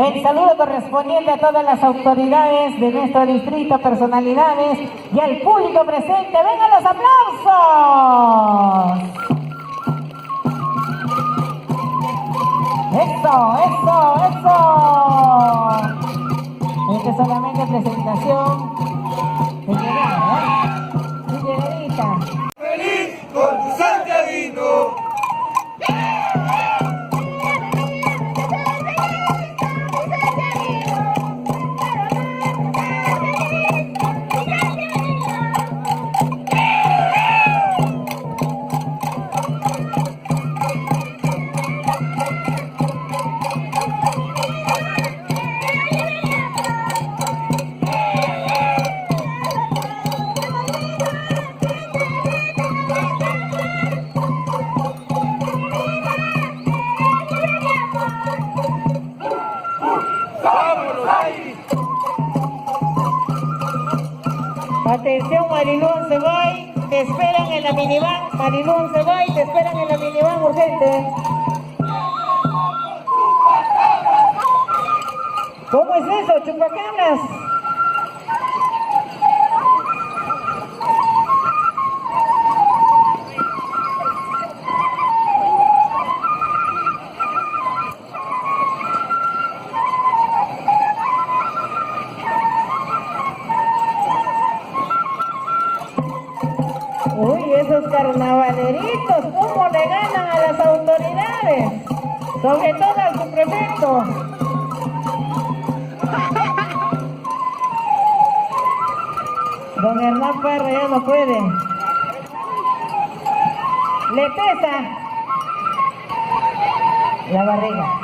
El saludo correspondiente a todas las autoridades de nuestro distrito, personalidades y al público presente. ¡Vengan los aplausos! ¡Eso, eso, eso! Esta es solamente presentación de llegada, ¿eh? De llegadita. ¡Feliz con tu Santiaguito! Atención, Marilú Cebay, te esperan en la minivan. Marilú Cebay, te esperan en la minivan urgente. ¿Cómo es eso, chupacabras? Uy, esos carnavaleritos, ¿cómo le ganan a las autoridades? Sobre todo al subprefecto. Don Hernán Parra ya no puede. Le pesa la barriga.